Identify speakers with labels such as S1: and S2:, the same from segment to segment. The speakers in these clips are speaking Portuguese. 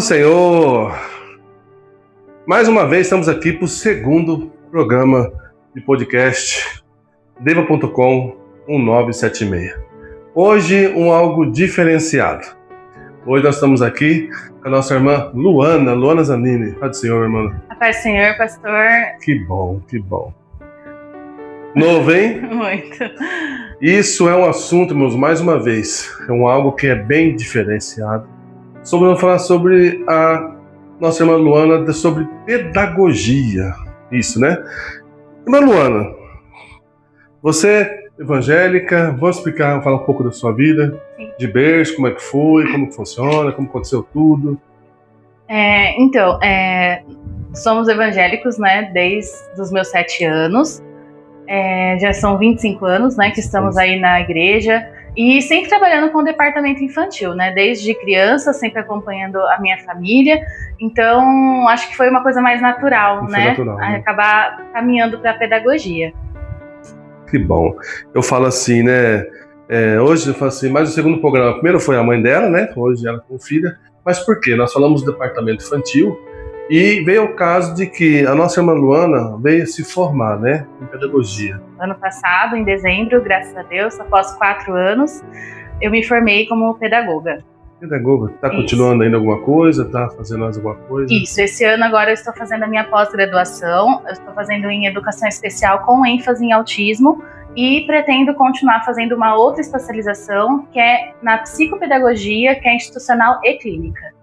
S1: do Senhor! Mais uma vez estamos aqui para o segundo programa de podcast Deva.com 1976. Hoje algo diferenciado. Hoje nós estamos aqui com a nossa irmã Luana Zanini. Paz do Senhor, irmã.
S2: A paz do Senhor, pastor.
S1: Que bom. Novo, hein?
S2: Muito.
S1: Isso é um assunto, meus, mais uma vez, algo que é bem diferenciado. Vamos falar sobre a nossa irmã Luana, sobre pedagogia. Isso, né? Irmã Luana, você é evangélica, vamos falar um pouco da sua vida,
S2: Sim.
S1: De berço, como é que foi, como que funciona, como aconteceu tudo.
S2: Somos evangélicos, né, desde os meus 7 anos. Já são 25 anos, né, que estamos aí na igreja e sempre trabalhando com o departamento infantil, né, desde criança, sempre acompanhando a minha família. Então, acho que foi uma coisa mais natural, né, acabar caminhando para a pedagogia.
S1: Que bom. Eu falo assim, né, hoje eu falo assim, mas o segundo programa, primeiro foi a mãe dela, né, hoje ela com filha, mas por quê? Nós falamos do departamento infantil. E veio o caso de que a nossa irmã Luana veio se formar, né, em pedagogia.
S2: Ano passado, em dezembro, graças a Deus, após 4 anos, eu me formei como pedagoga.
S1: Pedagoga? Está continuando ainda alguma coisa? Está fazendo mais alguma coisa?
S2: Isso, esse ano agora eu estou fazendo a minha pós-graduação, eu estou fazendo em educação especial com ênfase em autismo e pretendo continuar fazendo uma outra especialização, que é na psicopedagogia, que é institucional e clínica.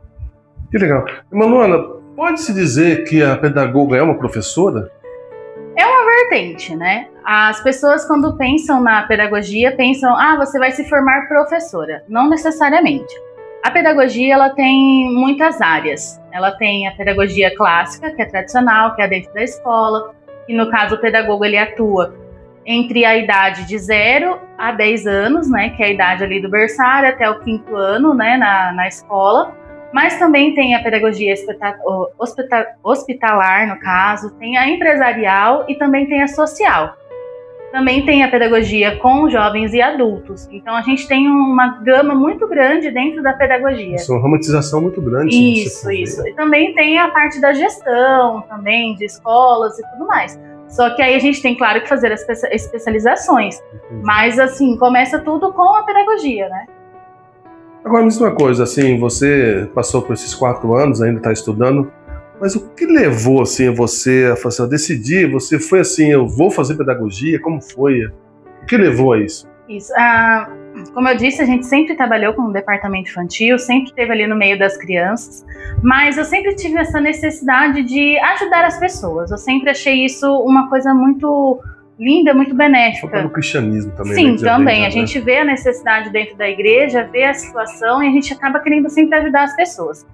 S1: Que legal. Irmã Luana, pode-se dizer que a pedagoga é uma professora?
S2: É uma vertente, né? As pessoas, quando pensam na pedagogia, pensam, você vai se formar professora. Não necessariamente. A pedagogia, ela tem muitas áreas. Ela tem a pedagogia clássica, que é tradicional, que é dentro da escola. E, no caso, o pedagogo, ele atua entre a idade de 0 a 10 anos, né? Que é a idade ali do berçário até o 5º ano, né? Na escola. Mas também tem a pedagogia hospitalar, no caso, tem a empresarial e também tem a social. Também tem a pedagogia com jovens e adultos. Então, a gente tem uma gama muito grande dentro da pedagogia.
S1: Isso é uma romantização muito grande.
S2: Isso. E também tem a parte da gestão, também de escolas e tudo mais. Só que aí a gente tem, claro, que fazer as especializações.
S1: Entendi.
S2: Mas, assim, começa tudo com a pedagogia, né?
S1: Agora, me diz uma coisa, assim, você passou por esses 4 anos, ainda está estudando, mas o que levou, assim, você a decidir? Você foi assim, eu vou fazer pedagogia? Como foi? O que levou a isso?
S2: Isso. Como eu disse, a gente sempre trabalhou com o departamento infantil, sempre esteve ali no meio das crianças, mas eu sempre tive essa necessidade de ajudar as pessoas. Eu sempre achei isso uma coisa muito linda, muito benéfica.
S1: Foca no cristianismo também.
S2: Sim,
S1: né,
S2: também.
S1: Né?
S2: A gente vê a necessidade dentro da igreja, vê a situação e a gente acaba querendo sempre ajudar as pessoas.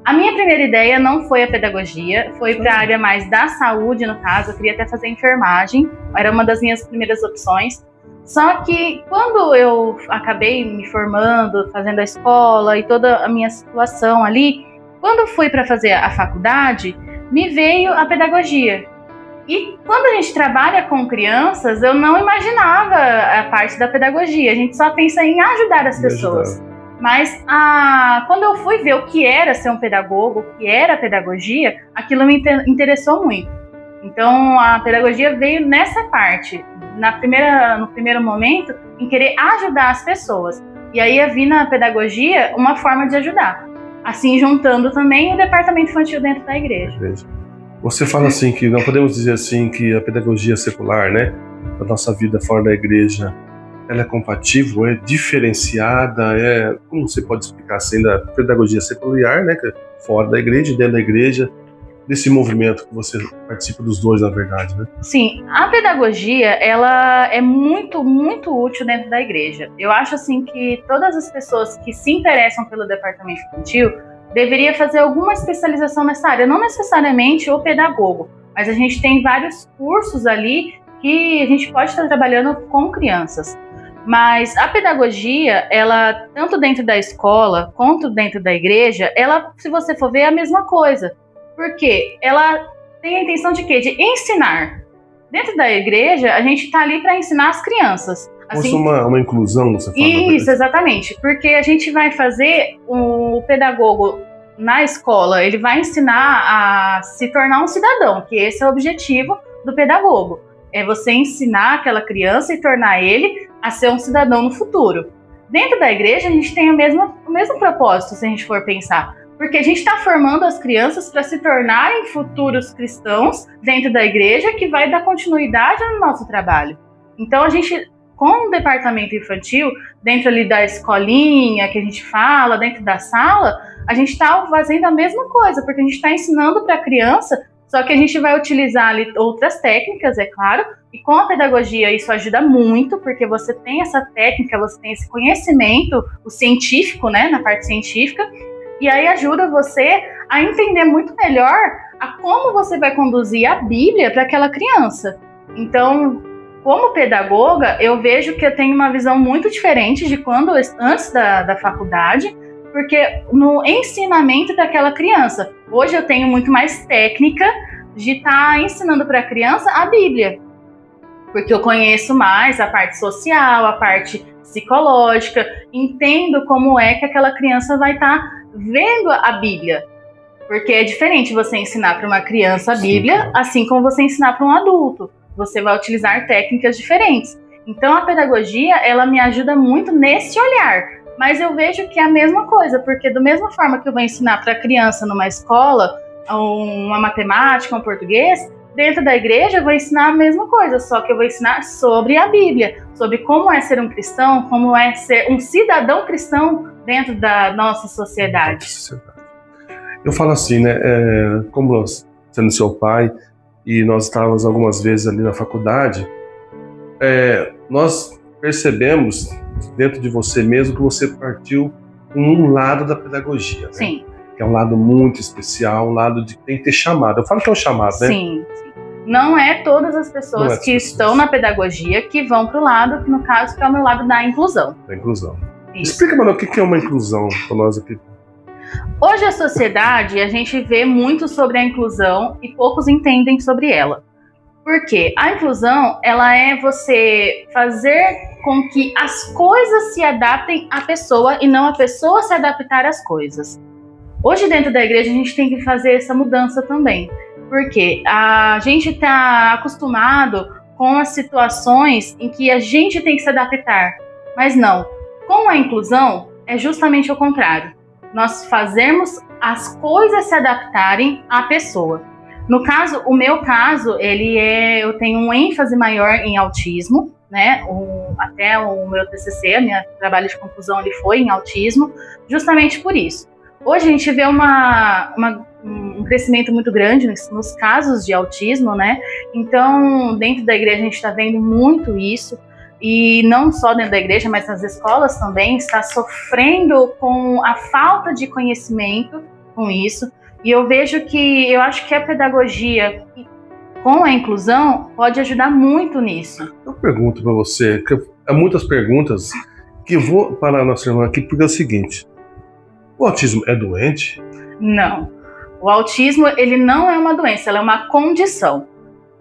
S2: A minha primeira ideia não foi a pedagogia, foi para a área mais da saúde, no caso. Eu queria até fazer enfermagem, era uma das minhas primeiras opções. Só que quando eu acabei me formando, fazendo a escola e toda a minha situação ali, quando fui para fazer a faculdade, me veio a pedagogia. E quando a gente trabalha com crianças, eu não imaginava a parte da pedagogia. A gente só pensa em ajudar as pessoas. Mas quando eu fui ver o que era ser um pedagogo, o que era a pedagogia, aquilo me interessou muito. Então, a pedagogia veio nessa parte, no primeiro momento, em querer ajudar as pessoas. E aí eu vi na pedagogia uma forma de ajudar. Assim, juntando também o departamento infantil dentro da igreja.
S1: Você fala assim que não podemos dizer assim que a pedagogia secular, né, da nossa vida fora da igreja, ela é compatível, é diferenciada, como você pode explicar assim, da pedagogia secular, né, que é fora da igreja e dentro da igreja, desse movimento que você participa dos dois, na verdade, né?
S2: Sim, a pedagogia, ela é muito, muito útil dentro da igreja. Eu acho assim que todas as pessoas que se interessam pelo departamento infantil deveria fazer alguma especialização nessa área, não necessariamente o pedagogo, mas a gente tem vários cursos ali que a gente pode estar trabalhando com crianças. Mas a pedagogia, ela, tanto dentro da escola quanto dentro da igreja, ela, se você for ver, é a mesma coisa. Porque ela tem a intenção de quê? De ensinar. Dentro da igreja, a gente está ali para ensinar as crianças.
S1: Assim, uma inclusão, você fala.
S2: Isso, exatamente. Porque a gente vai fazer o pedagogo na escola, ele vai ensinar a se tornar um cidadão, que esse é o objetivo do pedagogo. É você ensinar aquela criança e tornar ele a ser um cidadão no futuro. Dentro da igreja, a gente tem o mesmo propósito, se a gente for pensar. Porque a gente está formando as crianças para se tornarem futuros cristãos dentro da igreja, que vai dar continuidade no nosso trabalho. Então, a gente, com o departamento infantil, dentro ali da escolinha que a gente fala, dentro da sala, a gente está fazendo a mesma coisa, porque a gente está ensinando para a criança, só que a gente vai utilizar ali outras técnicas, é claro, e com a pedagogia isso ajuda muito, porque você tem essa técnica, você tem esse conhecimento, o científico, né, na parte científica, e aí ajuda você a entender muito melhor a como você vai conduzir a Bíblia para aquela criança. Então, como pedagoga, eu vejo que eu tenho uma visão muito diferente de quando antes da faculdade, porque no ensinamento daquela criança, hoje eu tenho muito mais técnica de estar ensinando para a criança a Bíblia, porque eu conheço mais a parte social, a parte psicológica, entendo como é que aquela criança vai estar vendo a Bíblia, porque é diferente você ensinar para uma criança a Bíblia, assim como você ensinar para um adulto. Você vai utilizar técnicas diferentes. Então, a pedagogia, ela me ajuda muito nesse olhar. Mas eu vejo que é a mesma coisa, porque da mesma forma que eu vou ensinar para a criança numa escola, uma matemática, um português, dentro da igreja eu vou ensinar a mesma coisa, só que eu vou ensinar sobre a Bíblia, sobre como é ser um cristão, como é ser um cidadão cristão dentro da nossa sociedade.
S1: Eu falo assim, né, como sendo seu pai, e nós estávamos algumas vezes ali na faculdade, nós percebemos dentro de você mesmo que você partiu com um lado da pedagogia, né?
S2: Sim.
S1: Que é um lado muito especial, um lado de que tem que ter chamado. Eu falo que é um chamado, né?
S2: Sim, sim. Não é todas as pessoas que estão na pedagogia que vão para o lado, que no caso que é o meu lado da inclusão.
S1: Da inclusão.
S2: Isso.
S1: Explica, mano, o que é uma inclusão para nós aqui.
S2: Hoje a sociedade, a gente vê muito sobre a inclusão e poucos entendem sobre ela. Por quê? A inclusão, ela é você fazer com que as coisas se adaptem à pessoa e não a pessoa se adaptar às coisas. Hoje dentro da igreja a gente tem que fazer essa mudança também. Porque a gente está acostumado com as situações em que a gente tem que se adaptar. Mas não. Com a inclusão, é justamente o contrário. Nós fazemos as coisas se adaptarem à pessoa. No caso, o meu caso, eu tenho um ênfase maior em autismo, né? Até o meu TCC, meu trabalho de conclusão, ele foi em autismo, justamente por isso. Hoje a gente vê um crescimento muito grande nos casos de autismo, né? Então, dentro da igreja a gente está vendo muito isso. E não só dentro da igreja, mas nas escolas também, está sofrendo com a falta de conhecimento com isso. E eu acho que a pedagogia com a inclusão pode ajudar muito nisso.
S1: Eu pergunto para você, que há muitas perguntas que eu vou parar a nossa irmã aqui, porque é o seguinte: o autismo é doente?
S2: Não. O autismo, ele não é uma doença, ela é uma condição.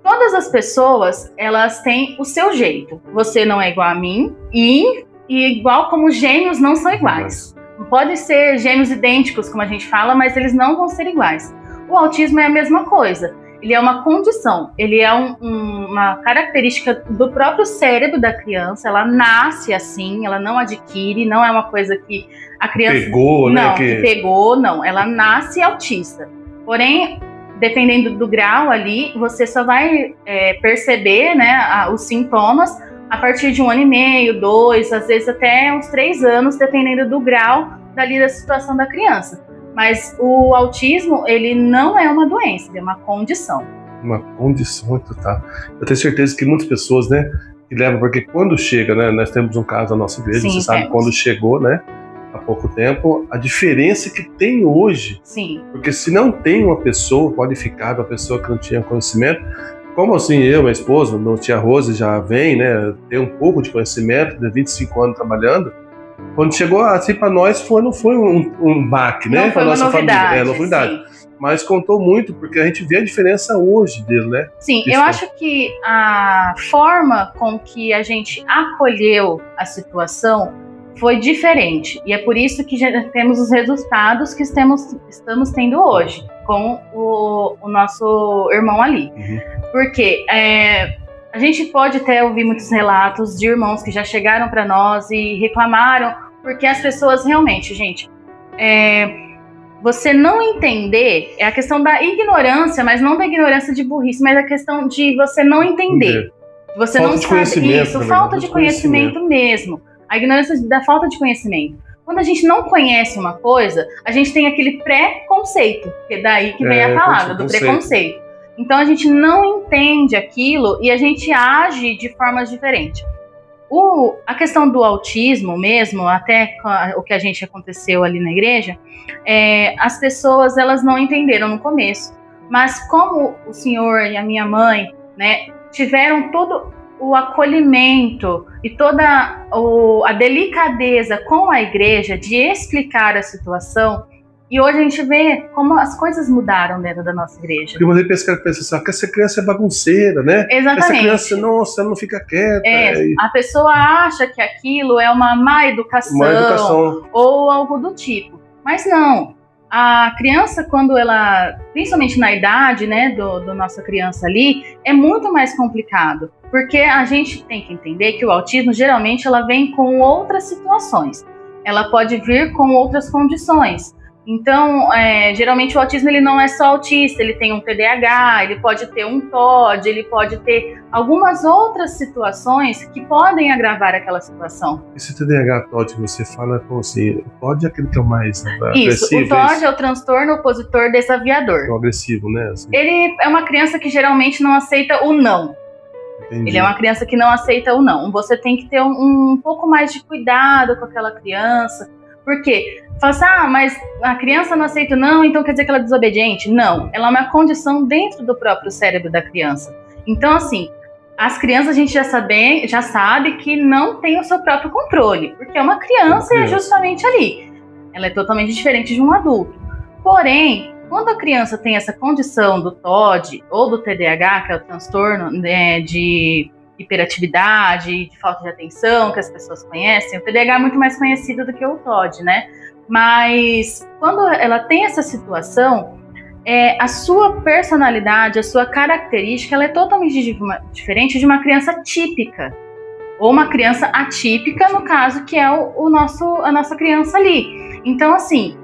S2: Todas as pessoas, elas têm o seu jeito. Você não é igual a mim e igual como gêmeos não são iguais. Não pode ser gêmeos idênticos, como a gente fala, mas eles não vão ser iguais. O autismo é a mesma coisa. Ele é uma condição, ele é uma característica do próprio cérebro da criança. Ela nasce assim, ela não adquire, não é uma coisa que a criança...
S1: Pegou, né?
S2: Pegou, não. Ela nasce autista. Porém, dependendo do grau ali, você só vai perceber, né, os sintomas a partir de 1 ano e meio, 2, às vezes até uns 3 anos, dependendo do grau dali da situação da criança. Mas o autismo, ele não é uma doença, ele é uma condição.
S1: Uma condição, tá? Eu tenho certeza que muitas pessoas, né, que levam, porque quando chega, né, nós temos um caso na nossa igreja,
S2: Sim,
S1: você sabe, quando chegou, né, há pouco tempo, a diferença que tem hoje.
S2: Sim.
S1: Porque se não tem uma pessoa qualificada, uma pessoa que não tinha conhecimento, como assim eu, minha esposa, minha tia Rose já vem, né, tem um pouco de conhecimento, de 25 anos trabalhando, quando chegou assim para nós não foi um baque, né?
S2: Não foi uma novidade.
S1: Novidade. Mas contou muito, porque a gente vê a diferença hoje dele, né?
S2: Sim, eu acho que a forma com que a gente acolheu a situação foi diferente. E é por isso que já temos os resultados que estamos tendo hoje com o nosso irmão ali. Porque a gente pode até ouvir muitos relatos de irmãos que já chegaram para nós e reclamaram, porque as pessoas realmente, gente, você não entender, é a questão da ignorância, mas não da ignorância de burrice, mas a questão de você não entender. Você
S1: falta
S2: não
S1: de
S2: sabe
S1: conhecimento,
S2: isso, falta de conhecimento mesmo. A ignorância da falta de conhecimento. Quando a gente não conhece uma coisa, a gente tem aquele preconceito, que é daí que vem a palavra, do preconceito. Então a gente não entende aquilo e a gente age de formas diferentes. A questão do autismo mesmo, até o que a gente aconteceu ali na igreja, as pessoas elas não entenderam no começo. Mas como o senhor e a minha mãe, né, tiveram todo o acolhimento e toda a delicadeza com a igreja de explicar a situação, e hoje a gente vê como as coisas mudaram dentro da nossa igreja.
S1: Porque uma vez pensa assim, que essa criança é bagunceira, né?
S2: Exatamente.
S1: Essa criança, nossa, ela não fica quieta.
S2: A pessoa acha que aquilo é uma má educação ou algo do tipo. Mas não. A criança, quando ela, principalmente na idade, né, do nossa criança ali, é muito mais complicado. Porque a gente tem que entender que o autismo, geralmente, ela vem com outras situações. Ela pode vir com outras condições. Então, geralmente o autismo ele não é só autista, ele tem um TDAH, ele pode ter um TOD, ele pode ter algumas outras situações que podem agravar aquela situação.
S1: Esse TDAH TOD que você fala, como assim, o TOD é aquele que é o mais agressivo?
S2: Isso, o TOD é o transtorno opositor desafiador.
S1: É o agressivo, né? Assim.
S2: Ele é uma criança que geralmente não aceita o não. Entendi. Ele é uma criança que não aceita o não. Você tem que ter um pouco mais de cuidado com aquela criança. Por quê? Fala assim, mas a criança não aceita o não, então quer dizer que ela é desobediente? Não, ela é uma condição dentro do próprio cérebro da criança. Então, assim, as crianças a gente já sabe que não tem o seu próprio controle, porque é uma criança e é justamente ali. Ela é totalmente diferente de um adulto. Porém, quando a criança tem essa condição do TOD ou do TDAH, que é o transtorno, né, de hiperatividade, de falta de atenção, que as pessoas conhecem, o TDAH é muito mais conhecido do que o TOD, né? Mas quando ela tem essa situação, a sua personalidade, a sua característica, ela é totalmente diferente de uma criança típica. Ou uma criança atípica, no caso, que é a nossa criança ali. Então, assim,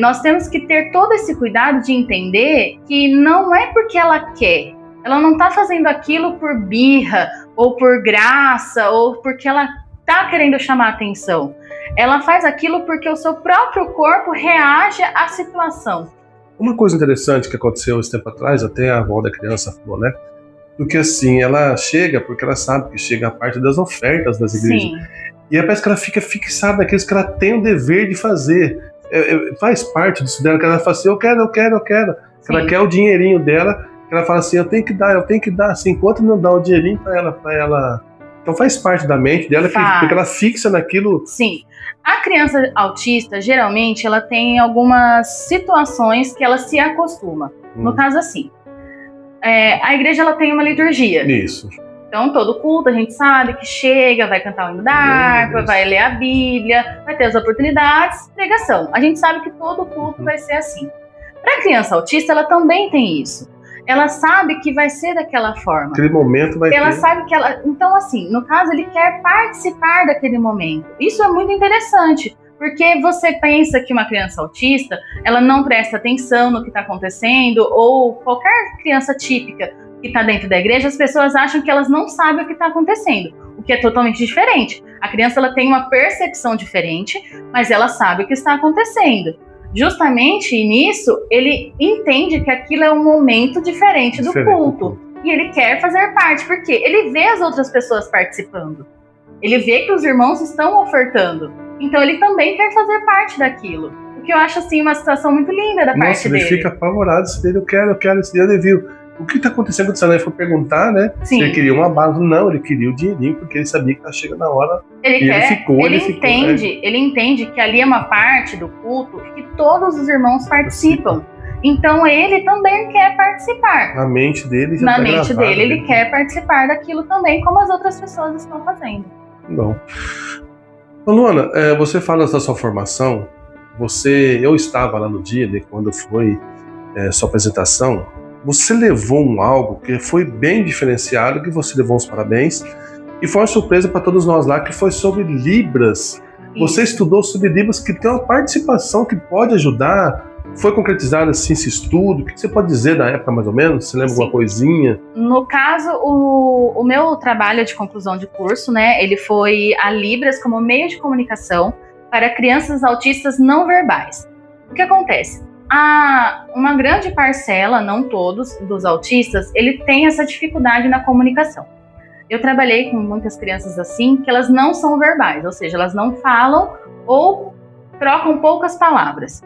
S2: nós temos que ter todo esse cuidado de entender que não é porque ela quer. Ela não está fazendo aquilo por birra, ou por graça, ou porque ela está querendo chamar atenção. Ela faz aquilo porque o seu próprio corpo reage à situação.
S1: Uma coisa interessante que aconteceu esse tempo atrás, até a avó da criança falou, né? Porque assim, ela chega porque ela sabe que chega a parte das ofertas das igrejas. Sim. E aí parece que ela fica fixada naqueles que ela tem o dever de fazer. Faz parte disso dela, que ela fala assim, eu quero. Ela quer o dinheirinho dela. Ela fala assim, eu tenho que dar, assim, enquanto não dá o dinheirinho pra ela. Então faz parte da mente dela, porque ela fixa naquilo.
S2: Sim. A criança autista, geralmente, ela tem algumas situações que ela se acostuma. No caso, assim, a igreja ela tem uma liturgia.
S1: Isso.
S2: Então, todo culto, a gente sabe que chega, vai cantar o hino da harpa, vai ler a Bíblia, vai ter as oportunidades, pregação. A gente sabe que todo culto vai ser assim. Para a criança autista, ela também tem isso. Ela sabe que vai ser daquela forma.
S1: Aquele momento vai ter.
S2: Ela sabe que ela... Então, assim, no caso, ele quer participar daquele momento. Isso é muito interessante, porque você pensa que uma criança autista, ela não presta atenção no que está acontecendo, ou qualquer criança típica que está dentro da igreja, as pessoas acham que elas não sabem o que está acontecendo, o que é totalmente diferente. A criança ela tem uma percepção diferente, mas ela sabe o que está acontecendo. Justamente nisso, ele entende que aquilo é um momento diferente do culto. E ele quer fazer parte, porque ele vê as outras pessoas participando. Ele vê que os irmãos estão ofertando. Então ele também quer fazer parte daquilo. O que eu acho, assim, uma situação muito linda da parte dele.
S1: Ele fica apavorado, eu quero, esse dia ele viu. O que está acontecendo? Quando ele foi perguntar, né? Sim. Se ele queria uma bala. Não, ele queria o dinheirinho, porque ele sabia que tá chegando a hora. Ele
S2: entende que ali é uma parte do culto que todos os irmãos participam. Então ele também quer participar.
S1: Na mente dele
S2: ele quer participar daquilo também, como as outras pessoas estão fazendo.
S1: Bom. Ô, Luana, você fala da sua formação, eu estava lá no dia, né, quando foi sua apresentação, você levou algo que foi bem diferenciado, que você levou uns parabéns, e foi uma surpresa para todos nós lá, que foi sobre Libras. Você estudou sobre Libras, que tem uma participação que pode ajudar. Foi concretizado assim esse estudo? O que você pode dizer da época, mais ou menos? Você lembra alguma coisinha?
S2: No caso, o meu trabalho de conclusão de curso, né, ele foi a Libras como meio de comunicação para crianças autistas não verbais. O que acontece? Uma grande parcela, não todos, dos autistas, ele tem essa dificuldade na comunicação. Eu trabalhei com muitas crianças assim, que elas não são verbais, ou seja, elas não falam ou trocam poucas palavras.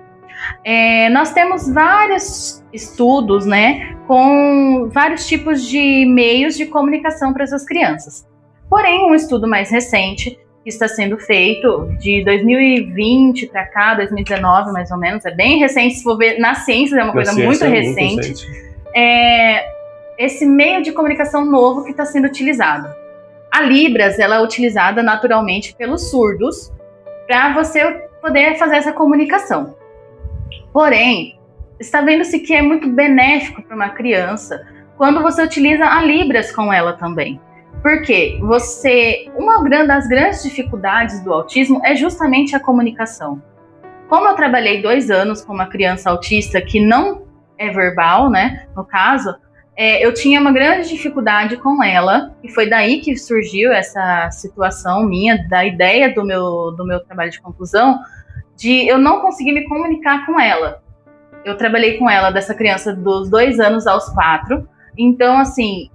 S2: Nós temos vários estudos, né, com vários tipos de meios de comunicação para essas crianças. Porém, um estudo mais recente, que está sendo feito de 2020 para cá, 2019 mais ou menos, é bem recente, se for ver na ciência, é uma coisa muito recente. Esse meio de comunicação novo que está sendo utilizado. A Libras, ela é utilizada naturalmente pelos surdos para você poder fazer essa comunicação. Porém, está vendo-se que é muito benéfico para uma criança quando você utiliza a Libras com ela também. Porque uma das grandes dificuldades do autismo é justamente a comunicação. Como eu trabalhei 2 anos com uma criança autista que não é verbal, né, no caso, eu tinha uma grande dificuldade com ela, e foi daí que surgiu essa situação minha, da ideia do meu trabalho de conclusão, de eu não conseguir me comunicar com ela. Eu trabalhei com ela, dessa criança, dos 2 anos aos 4. Então, assim,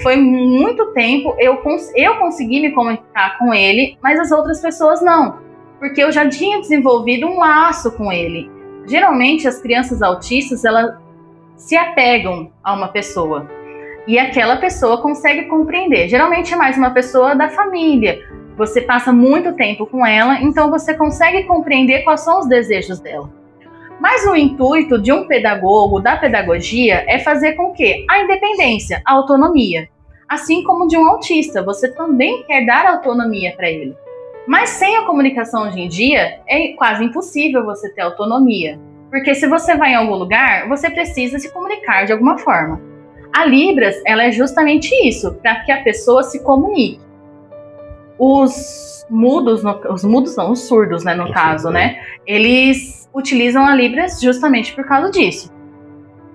S2: foi muito tempo, eu consegui me comunicar com ele, mas as outras pessoas não. Porque eu já tinha desenvolvido um laço com ele. Geralmente, as crianças autistas, elas se apegam a uma pessoa. E aquela pessoa consegue compreender. Geralmente é mais uma pessoa da família. Você passa muito tempo com ela, então você consegue compreender quais são os desejos dela. Mas o intuito de um pedagogo, da pedagogia, é fazer com que a independência, a autonomia, assim como de um autista, você também quer dar autonomia para ele. Mas sem a comunicação hoje em dia, é quase impossível você ter autonomia. Porque se você vai em algum lugar, você precisa se comunicar de alguma forma. A Libras, ela é justamente isso, para que a pessoa se comunique. Os surdos, né, no caso, né, eles utilizam a Libras justamente por causa disso.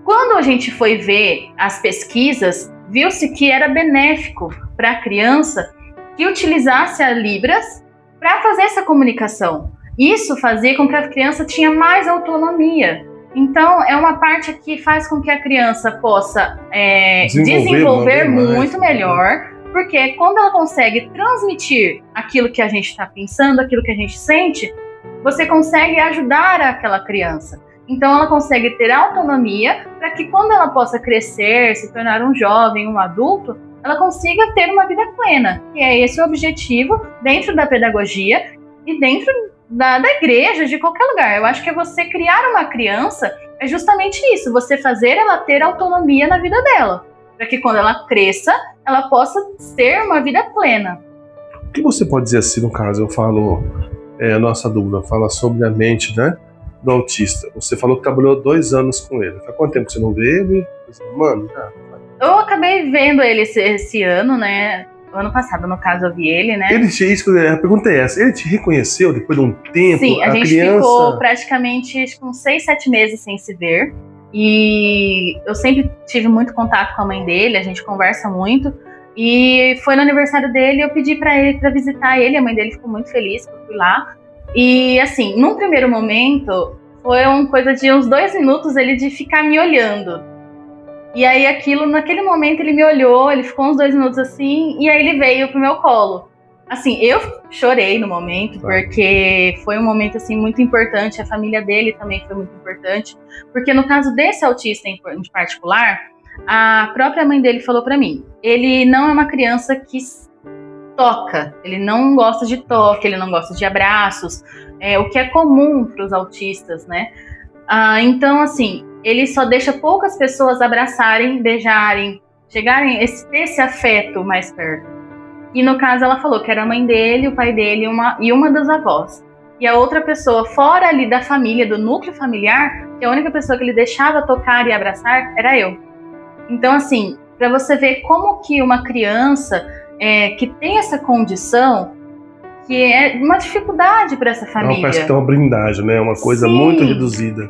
S2: Quando a gente foi ver as pesquisas, viu-se que era benéfico para a criança que utilizasse a Libras para fazer essa comunicação. Isso fazia com que a criança tinha mais autonomia. Então, é uma parte que faz com que a criança possa desenvolver muito melhor, porque quando ela consegue transmitir aquilo que a gente está pensando, aquilo que a gente sente, você consegue ajudar aquela criança. Então, ela consegue ter autonomia para que quando ela possa crescer, se tornar um jovem, um adulto, ela consiga ter uma vida plena. E é esse o objetivo dentro da pedagogia e dentro da igreja, de qualquer lugar. Eu acho que você criar uma criança é justamente isso, você fazer ela ter autonomia na vida dela, para que quando ela cresça, ela possa ter uma vida plena.
S1: O que você pode dizer assim, no caso, eu falo, a nossa dúvida, fala sobre a mente, né, do autista. Você falou que trabalhou 2 anos com ele. Há quanto tempo você não vê ele? Mano, já.
S2: Eu acabei vendo ele esse ano, né? Ano passado, no caso, eu vi ele, né?
S1: A pergunta é essa, ele te reconheceu depois de um tempo?
S2: Sim, a gente ficou praticamente uns 6, 7 meses sem se ver. E eu sempre tive muito contato com a mãe dele, a gente conversa muito. E foi no aniversário dele, eu pedi pra ele pra visitar ele, a mãe dele ficou muito feliz que eu fui lá. E assim, num primeiro momento, foi uma coisa de uns 2 minutos ele de ficar me olhando. E aí naquele momento ele me olhou, ele ficou uns 2 minutos assim, e aí ele veio pro meu colo. Assim, eu chorei no momento, porque foi um momento assim muito importante, a família dele também foi muito importante, porque no caso desse autista em particular, a própria mãe dele falou pra mim, ele não é uma criança que toca, ele não gosta de toque, ele não gosta de abraços, o que é comum pros autistas, né? Então, assim, ele só deixa poucas pessoas abraçarem, beijarem, chegarem ter esse afeto mais perto. E no caso ela falou que era a mãe dele, o pai dele e uma das avós. E a outra pessoa fora ali da família, do núcleo familiar, que a única pessoa que ele deixava tocar e abraçar era eu. Então, assim, para você ver como que uma criança que tem essa condição, que é uma dificuldade para essa família.
S1: Parece que tem uma blindagem, né? Uma coisa muito reduzida.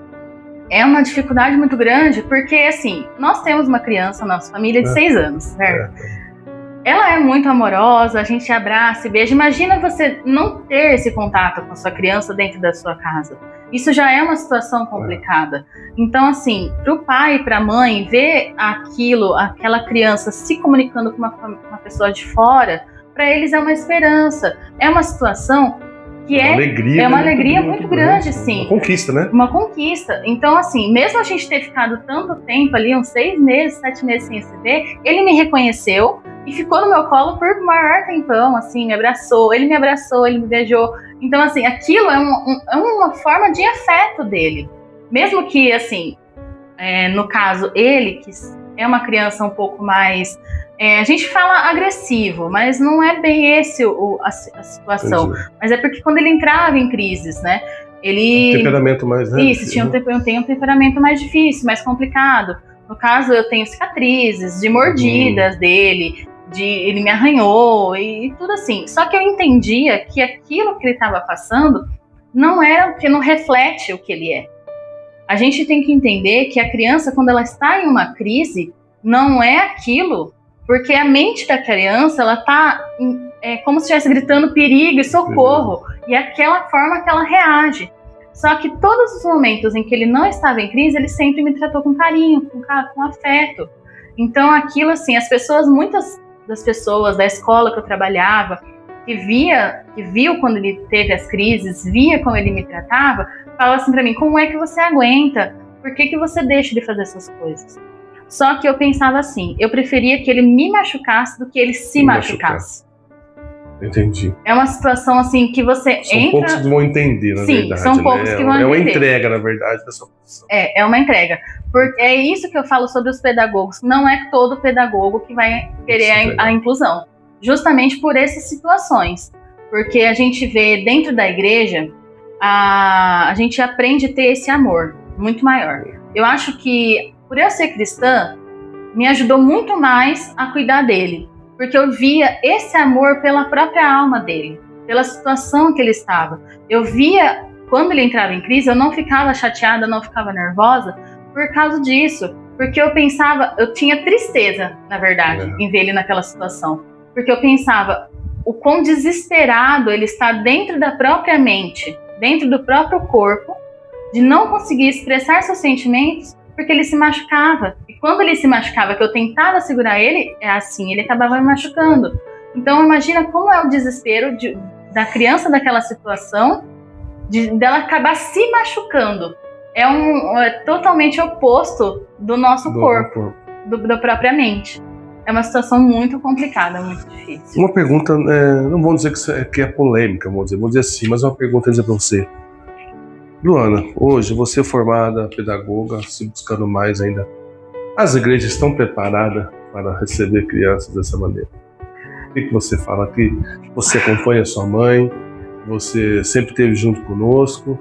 S2: É uma dificuldade muito grande, porque, assim, nós temos uma criança na nossa família de 6 anos, certo? Ela é muito amorosa, a gente abraça e beija. Imagina você não ter esse contato com a sua criança dentro da sua casa. Isso já é uma situação complicada. Então, assim, para o pai e para a mãe ver aquela criança se comunicando com uma pessoa de fora, para eles é uma esperança. É uma situação que é uma alegria muito grande, sim.
S1: Uma conquista, né?
S2: Uma conquista. Então, assim, mesmo a gente ter ficado tanto tempo ali, uns 6 meses, 7 meses sem se ver, ele me reconheceu e ficou no meu colo por maior tempão, assim, me abraçou, ele me beijou. Então, assim, aquilo é uma forma de afeto dele. Mesmo que, assim, no caso, ele, que é uma criança um pouco mais... a gente fala agressivo, mas não é bem esse a situação. Entendi. Mas é porque quando ele entrava em crises, né? Ele...
S1: Temperamento mais...
S2: Isso, eu tenho um temperamento mais difícil, mais complicado. No caso, eu tenho cicatrizes de mordidas dele... ele me arranhou e tudo assim. Só que eu entendia que aquilo que ele estava passando não reflete o que ele é. A gente tem que entender que a criança, quando ela está em uma crise, não é aquilo, porque a mente da criança, ela está como se estivesse gritando perigo e socorro, e é aquela forma que ela reage. Só que todos os momentos em que ele não estava em crise, ele sempre me tratou com carinho, com afeto. Então aquilo assim, muitas das pessoas da escola que eu trabalhava, que viu quando ele teve as crises, via como ele me tratava, falava assim pra mim, como é que você aguenta? Por que você deixa de fazer essas coisas? Só que eu pensava assim, eu preferia que ele me machucasse do que ele se machucasse.
S1: Entendi.
S2: É uma situação assim que você
S1: São poucos que vão entender, na verdade.
S2: São poucos que vão entender.
S1: É uma entrega, na verdade, da sua posição.
S2: É uma entrega. Porque é isso que eu falo sobre os pedagogos. Não é todo pedagogo que vai querer a inclusão. Justamente por essas situações. Porque a gente vê dentro da igreja, a gente aprende a ter esse amor muito maior. Eu acho que, por eu ser cristã, me ajudou muito mais a cuidar dele. Porque eu via esse amor pela própria alma dele, pela situação que ele estava. Eu via, quando ele entrava em crise, eu não ficava chateada, não ficava nervosa por causa disso. Porque eu pensava, eu tinha tristeza, na verdade, em ver ele naquela situação. Porque eu pensava, o quão desesperado ele está dentro da própria mente, dentro do próprio corpo, de não conseguir expressar seus sentimentos, porque ele se machucava. E quando ele se machucava, que eu tentava segurar ele, ele acabava me machucando. Então imagina como é o desespero da criança daquela situação, dela acabar se machucando. É totalmente oposto do nosso corpo, da própria mente. É uma situação muito complicada, muito difícil.
S1: Uma pergunta, não vou dizer que é polêmica, vou dizer assim, mas uma pergunta para você. Luana, hoje você é formada pedagoga, se buscando mais ainda, as igrejas estão preparadas para receber crianças dessa maneira? O que você fala aqui? Você acompanha sua mãe, você sempre esteve junto conosco,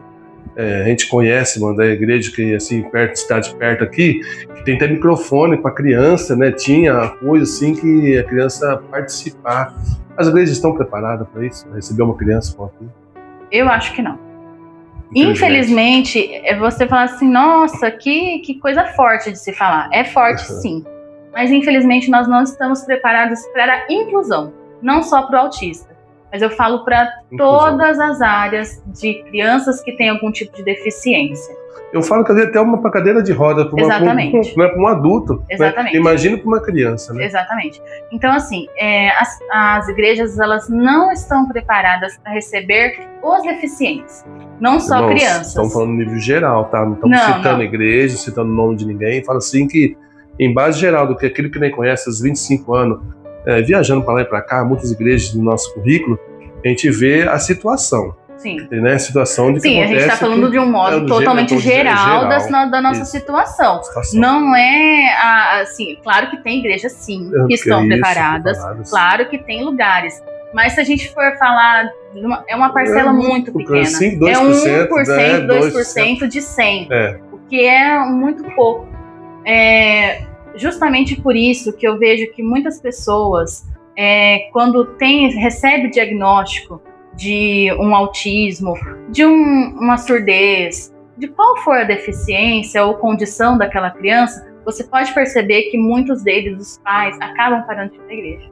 S1: a gente conhece uma da igreja que assim, cidade perto aqui, que tem até microfone para criança, né? Tinha coisa assim que a criança participar. As igrejas estão preparadas para isso, para receber uma criança com aquilo?
S2: Eu acho que não. Infelizmente, você fala assim, nossa, que coisa forte de se falar. É forte, sim. Mas, infelizmente, nós não estamos preparados para a inclusão. Não só para o autista. Mas eu falo para todas as áreas de crianças que têm algum tipo de deficiência.
S1: Eu falo que até uma cadeira de roda para um adulto.
S2: Exatamente.
S1: Né? Imagina para uma criança, né?
S2: Exatamente. Então, assim, as igrejas, elas não estão preparadas para receber os deficientes. Não só crianças.
S1: Estamos falando no nível geral, tá? Não estamos citando igreja, citando o nome de ninguém. Fala assim que, em base geral, do que aquilo que nem conhece, aos 25 anos, viajando para lá e para cá, muitas igrejas do nosso currículo, a gente vê a situação.
S2: Sim.
S1: Né? Situação de que
S2: Sim, a gente está falando de um modo totalmente geral da nossa situação. Não é assim, claro que tem igrejas sim que estão preparadas, claro que tem lugares. Mas se a gente for falar, é uma parcela muito pequena.
S1: Sim, 2%,
S2: é 1%, 2% de 100, o que é muito pouco. Justamente por isso que eu vejo que muitas pessoas, quando recebe diagnóstico de um autismo, de uma surdez, de qual for a deficiência ou condição daquela criança, você pode perceber que muitos deles, os pais, acabam parando de ir para a igreja.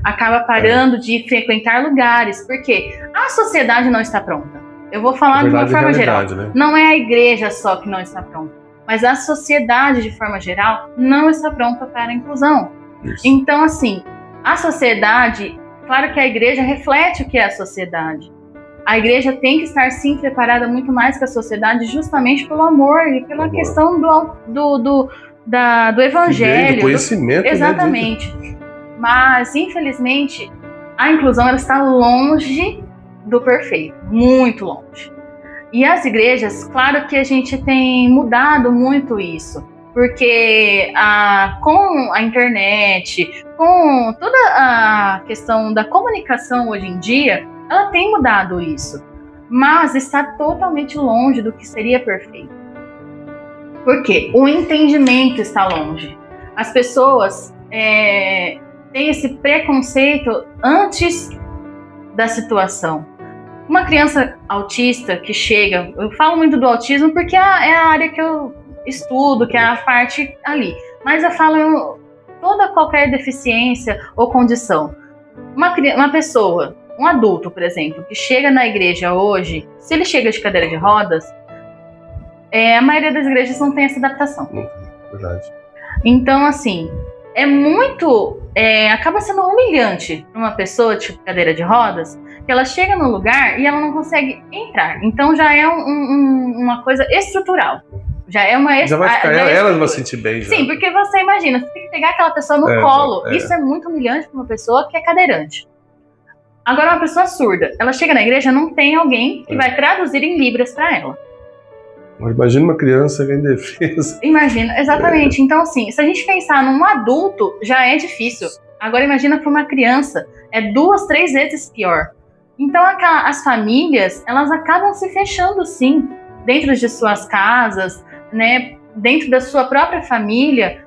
S2: Acaba parando de frequentar lugares, porque a sociedade não está pronta. Eu vou falar de uma forma geral. Né? Não é a igreja só que não está pronta, mas a sociedade, de forma geral, não está pronta para a inclusão. Isso. Então, assim, a sociedade... Claro que a igreja reflete o que é a sociedade. A igreja tem que estar, sim, preparada muito mais que a sociedade, justamente pelo amor e pela questão do evangelho.
S1: Do conhecimento.
S2: Exatamente. Né? Mas, infelizmente, a inclusão ela está longe do perfeito. Muito longe. E as igrejas, claro que a gente tem mudado muito isso. Porque com a internet, com toda a questão da comunicação hoje em dia, ela tem mudado isso. Mas está totalmente longe do que seria perfeito. Por quê? O entendimento está longe. As pessoas têm esse preconceito antes da situação. Uma criança autista que chega... Eu falo muito do autismo porque é a área que eu estudo, que é a parte ali. Mas eu falo qualquer deficiência ou condição. Uma pessoa, um adulto, por exemplo, que chega na igreja hoje, se ele chega de cadeira de rodas, a maioria das igrejas não tem essa adaptação.
S1: Verdade.
S2: Então, assim, acaba sendo humilhante para uma pessoa de cadeira de rodas, que ela chega no lugar e ela não consegue entrar. Então já é uma coisa estrutural. Já vai
S1: ficar, ela não vai sentir bem. Já.
S2: Sim, porque você imagina, você tem que pegar aquela pessoa no colo. Isso é muito humilhante para uma pessoa que é cadeirante. Agora, uma pessoa surda, ela chega na igreja, não tem alguém que vai traduzir em libras para ela.
S1: Imagina uma criança em defesa.
S2: Imagina, exatamente. Então, assim, se a gente pensar num adulto, já é difícil. Agora, imagina para uma criança, é 2, 3 vezes pior. Então, as famílias, elas acabam se fechando, sim, dentro de suas casas, né, dentro da sua própria família,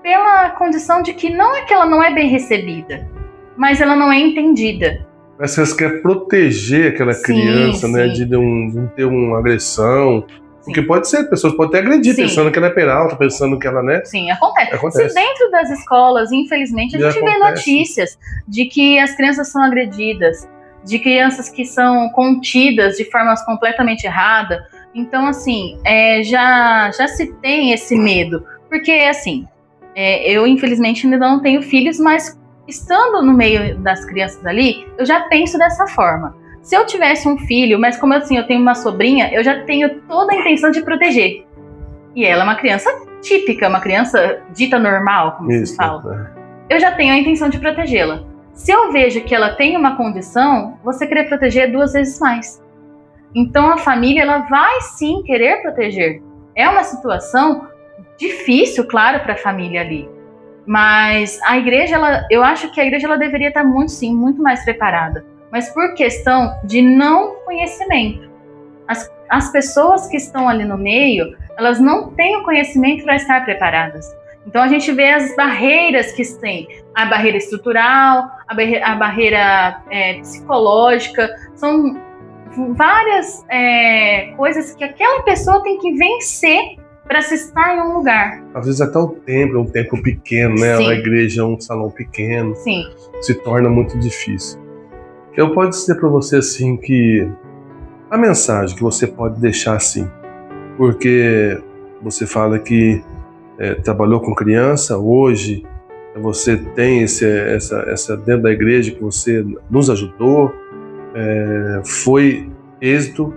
S2: pela condição de que não é que ela não é bem recebida, mas ela não é entendida.
S1: Parece que elas querem proteger aquela criança, né, de não ter uma agressão. Sim. Porque pode ser, pessoas podem até agredir, pensando que ela é peralta, pensando que ela, né...
S2: Sim, acontece. Se dentro das escolas, infelizmente, a gente vê notícias de que as crianças são agredidas, de crianças que são contidas de formas completamente erradas. Então, assim, já se tem esse medo. Porque, assim, eu, infelizmente, ainda não tenho filhos, mas estando no meio das crianças ali, eu já penso dessa forma. Se eu tivesse um filho, mas como assim, eu tenho uma sobrinha, eu já tenho toda a intenção de proteger. E ela é uma criança típica, uma criança dita normal, como se fala. Eu já tenho a intenção de protegê-la. Se eu vejo que ela tem uma condição, você querer proteger 2 vezes mais. Então a família, ela vai sim querer proteger. É uma situação difícil, claro, para a família ali. Mas a igreja, eu acho que a igreja ela deveria estar muito mais preparada. Mas por questão de não conhecimento. As pessoas que estão ali no meio, elas não têm o conhecimento para estar preparadas. Então a gente vê as barreiras que tem. A barreira estrutural, a barreira psicológica, são várias coisas que aquela pessoa tem que vencer para se estar em um lugar.
S1: Às vezes até o templo é um templo pequeno, né?
S2: Sim.
S1: A igreja é um salão pequeno.
S2: Sim.
S1: Se torna muito difícil. Eu posso dizer para você assim que a mensagem que você pode deixar assim, porque você fala que trabalhou com criança, hoje você tem essa dentro da igreja que você nos ajudou, foi êxito,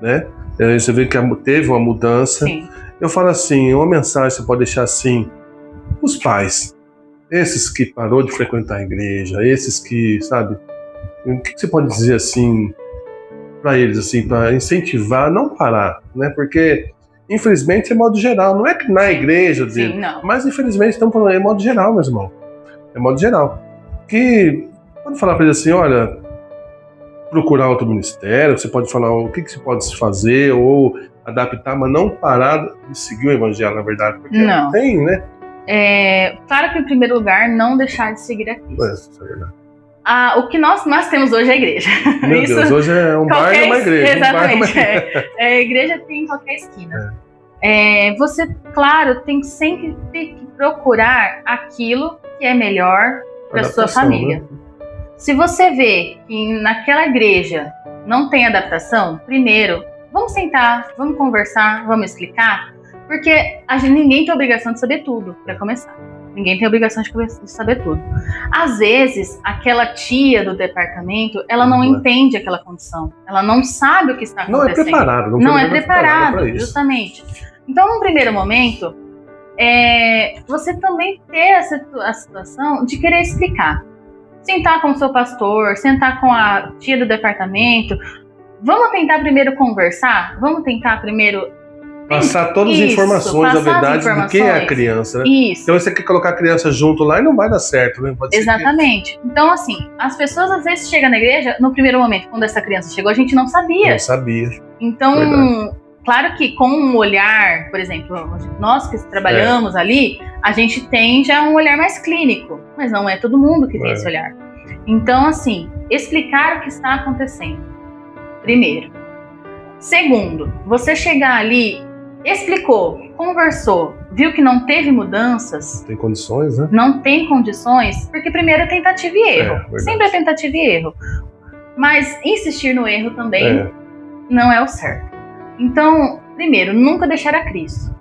S1: né? Você vê que teve uma mudança.
S2: Sim.
S1: Eu falo assim, uma mensagem você pode deixar assim, os pais, esses que parou de frequentar a igreja, esses que, sabe, o que você pode dizer assim, para eles, assim, para incentivar, não parar, né? Porque, infelizmente, é modo geral. Não é que na igreja dele, mas, infelizmente, estamos falando, é modo geral, meu irmão. É modo geral. Que, pode falar para ele assim, olha, procurar outro ministério, você pode falar o que se pode fazer, ou adaptar, mas não parar de seguir o evangelho, na verdade. Porque não tem, né?
S2: Claro que, em primeiro lugar, não deixar de seguir a Cristo.
S1: Isso é verdade.
S2: O que nós temos hoje é a igreja.
S1: Meu Deus, hoje é um bairro e uma igreja.
S2: Exatamente. A igreja tem em qualquer esquina. Você, claro, tem sempre que procurar aquilo que é melhor para a sua família. Né? Se você vê que naquela igreja não tem adaptação, primeiro, vamos sentar, vamos conversar, vamos explicar, porque ninguém tem a obrigação de saber tudo, para começar. Ninguém tem a obrigação de saber tudo. Às vezes, aquela tia do departamento, ela não entende aquela condição. Ela não sabe o que está acontecendo.
S1: Não é preparado.
S2: Não é preparado, justamente. Então, num primeiro momento, você também ter a situação de querer explicar. Sentar com o seu pastor, sentar com a tia do departamento. Vamos tentar primeiro conversar? Vamos tentar primeiro...
S1: Passar todas as informações, a verdade do que é a criança, né?
S2: Isso.
S1: Então você quer colocar a criança junto lá e não vai dar certo, né? Pode
S2: Exatamente. Que... Então, assim, as pessoas às vezes chegam na igreja, no primeiro momento, quando essa criança chegou, a gente não sabia.
S1: Não sabia.
S2: Então, verdade. Claro que com um olhar, por exemplo, nós que trabalhamos ali, a gente tem já um olhar mais clínico, mas não é todo mundo que tem esse olhar. Então, assim, explicar o que está acontecendo. Primeiro. Segundo, você chegar ali, explicou, conversou, viu que não teve mudanças.
S1: Tem condições, né?
S2: Não tem condições, porque primeiro é tentativa e erro. Sempre é tentativa e erro. Mas insistir no erro também não é o certo. Então, primeiro, nunca deixar a Cristo.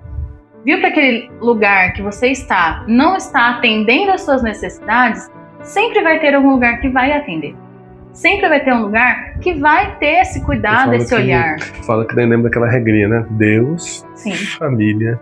S2: Viu que aquele lugar que você está não está atendendo às suas necessidades, sempre vai ter algum lugar que vai atender. Sempre vai ter um lugar que vai ter esse cuidado, esse olhar.
S1: Fala que nem lembra daquela regrinha, né? Deus, família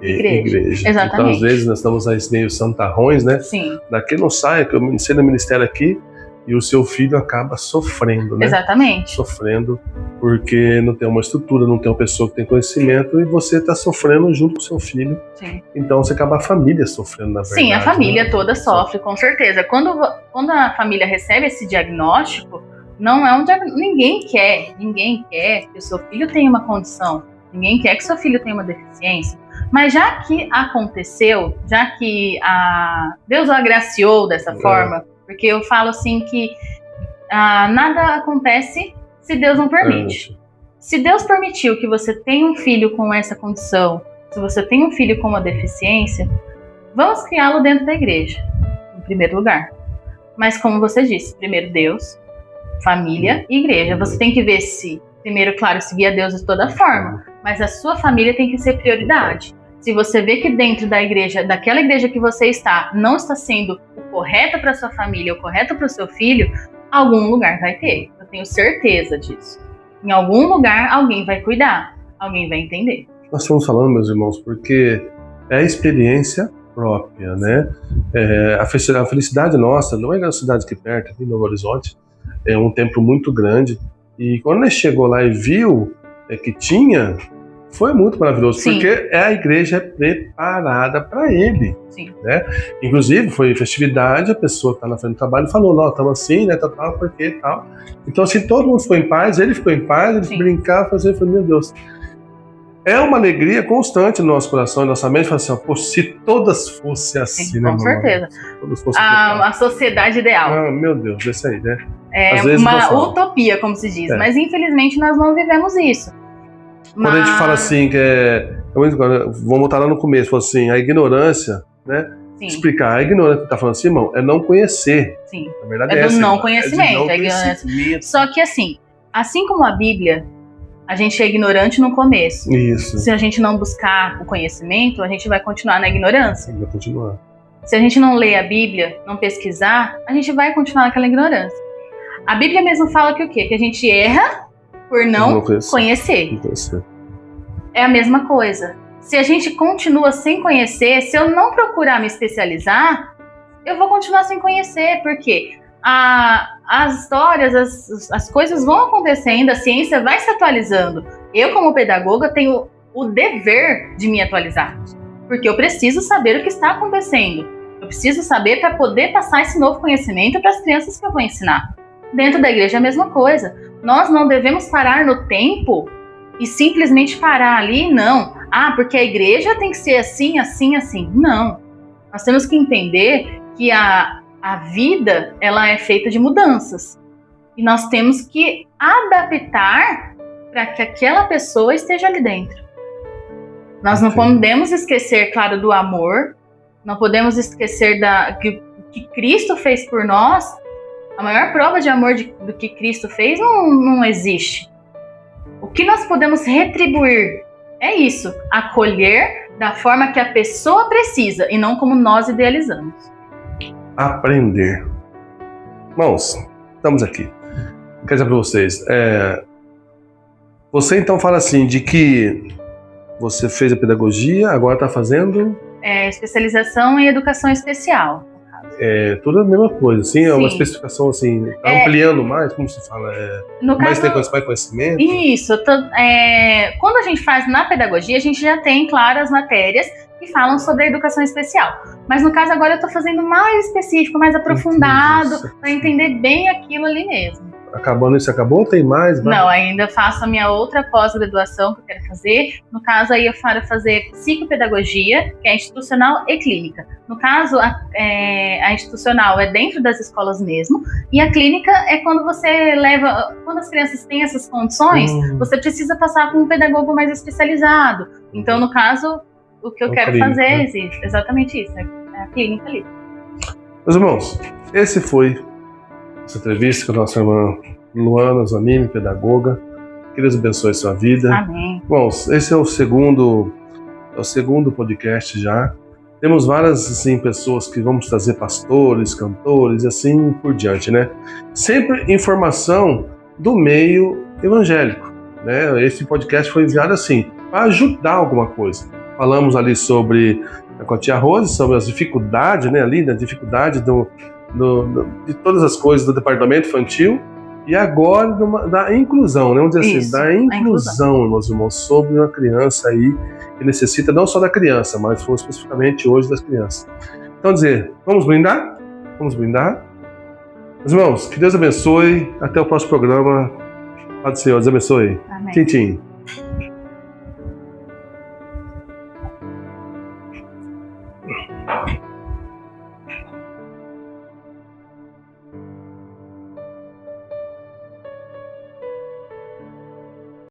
S1: e igreja.
S2: Exatamente.
S1: Então, às vezes, nós estamos aí meio santarrões, né?
S2: Sim.
S1: Daqui não sai, que eu sei no ministério aqui, e o seu filho acaba sofrendo, né?
S2: Exatamente.
S1: Sofrendo porque não tem uma estrutura, não tem uma pessoa que tem conhecimento, e você está sofrendo junto com o seu filho.
S2: Sim.
S1: Então você acaba a família sofrendo, na verdade.
S2: Sim, a família toda sofre, com certeza. Quando a família recebe esse diagnóstico, não é um diagnóstico. Ninguém quer que o seu filho tenha uma condição. Ninguém quer que o seu filho tenha uma deficiência. Mas já que aconteceu, já que Deus o agraciou dessa forma, porque eu falo assim que nada acontece se Deus não permite. Se Deus permitiu que você tenha um filho com essa condição, se você tem um filho com uma deficiência, vamos criá-lo dentro da igreja, em primeiro lugar. Mas como você disse, primeiro Deus, família e igreja. Você tem que ver se, primeiro, claro, seguir a Deus de toda forma, mas a sua família tem que ser prioridade. Se você vê que dentro da igreja, daquela igreja que você está, não está sendo o correto para sua família, o correto para o seu filho, algum lugar vai ter. Eu tenho certeza disso. Em algum lugar, alguém vai cuidar, alguém vai entender.
S1: Nós estamos falando, meus irmãos, porque é a experiência própria, né? A felicidade nossa, não é na cidade aqui perto, aqui em Novo Horizonte, é um templo muito grande. E quando ele chegou lá e viu que tinha, foi muito maravilhoso. Sim. Porque a igreja é preparada para ele.
S2: Sim.
S1: Né? Inclusive, foi festividade, a pessoa que está na frente do trabalho falou, não, estamos assim, né, tal, porque tal. Então, assim, todo mundo ficou em paz, ele ficou em paz, ele brincava, fazia, falou, meu Deus. É uma alegria constante no nosso coração e nossa mente, fala assim, pô, se todas fossem assim,
S2: sim,
S1: né?
S2: Com certeza.
S1: Todas fossem
S2: a sociedade ideal.
S1: Meu Deus, esse aí, né?
S2: É uma utopia, como se diz, mas infelizmente nós não vivemos isso.
S1: Quando a gente fala assim, vamos voltar lá no começo, assim, a ignorância, né? Sim. Explicar, a ignorância que está falando assim, irmão, é não conhecer.
S2: Sim.
S1: Na verdade
S2: é do não
S1: conhecimento.
S2: É ignorância. Só que assim como a Bíblia, a gente é ignorante no começo.
S1: Isso.
S2: Se a gente não buscar o conhecimento, a gente vai continuar na ignorância.
S1: Vai continuar.
S2: Se a gente não ler a Bíblia, não pesquisar, a gente vai continuar naquela ignorância. A Bíblia mesmo fala que o quê? Que a gente erra por não conhecer. É a mesma coisa. Se a gente continua sem conhecer, se eu não procurar me especializar, eu vou continuar sem conhecer, porque as histórias, as coisas vão acontecendo, a ciência vai se atualizando. Eu, como pedagoga, tenho o dever de me atualizar, porque eu preciso saber o que está acontecendo. Eu preciso saber para poder passar esse novo conhecimento para as crianças que eu vou ensinar. Dentro da igreja é a mesma coisa. Nós não devemos parar no tempo e simplesmente parar ali, não. Porque a igreja tem que ser assim, assim, assim. Não. Nós temos que entender que a vida, ela é feita de mudanças. E nós temos que adaptar para que aquela pessoa esteja ali dentro. Nós não podemos esquecer, claro, do amor. Não podemos esquecer que Cristo fez por nós. A maior prova de amor do que Cristo fez não existe. O que nós podemos retribuir é isso, acolher da forma que a pessoa precisa e não como nós idealizamos.
S1: Aprender. Irmãos, estamos aqui. Quero dizer para vocês, você então fala assim, de que você fez a pedagogia, agora está fazendo...
S2: especialização em educação especial.
S1: Tudo a mesma coisa, assim, é uma especificação assim, ampliando mais, como se fala, mais conhecimento?
S2: Isso, quando a gente faz na pedagogia, a gente já tem, claro, as matérias que falam sobre a educação especial. Mas no caso agora eu estou fazendo mais específico, mais aprofundado, para entender bem aquilo ali mesmo.
S1: Acabando isso, acabou? Tem mais?
S2: Não, ainda faço a minha outra pós-graduação que eu quero fazer. No caso, aí eu quero fazer psicopedagogia, que é institucional e clínica. No caso, a institucional é dentro das escolas mesmo, e a clínica é quando você leva... Quando as crianças têm essas condições, você precisa passar com um pedagogo mais especializado. Então, no caso, o que eu quero fazer é exatamente isso, é a clínica ali.
S1: Meus irmãos, esse foi essa entrevista com a nossa irmã Luana Zanini, pedagoga. Que Deus abençoe a sua vida.
S2: Amém.
S1: Bom, esse é o segundo podcast já. Temos várias assim, pessoas que vamos trazer, pastores, cantores e assim por diante, né? Sempre informação do meio evangélico, né? Esse podcast foi enviado assim, para ajudar alguma coisa. Falamos ali sobre com a tia Rose, sobre as dificuldades, né? Ali, da dificuldade de todas as coisas do departamento infantil e agora da inclusão, né? Vamos dizer assim, da inclusão, meus irmãos, sobre uma criança aí que necessita não só da criança, mas foi especificamente hoje das crianças. Então, vamos brindar? Vamos brindar? Meus irmãos, que Deus abençoe. Até o próximo programa. Paz do Senhor, Deus abençoe.
S2: Amém.
S1: Tchim, tchim.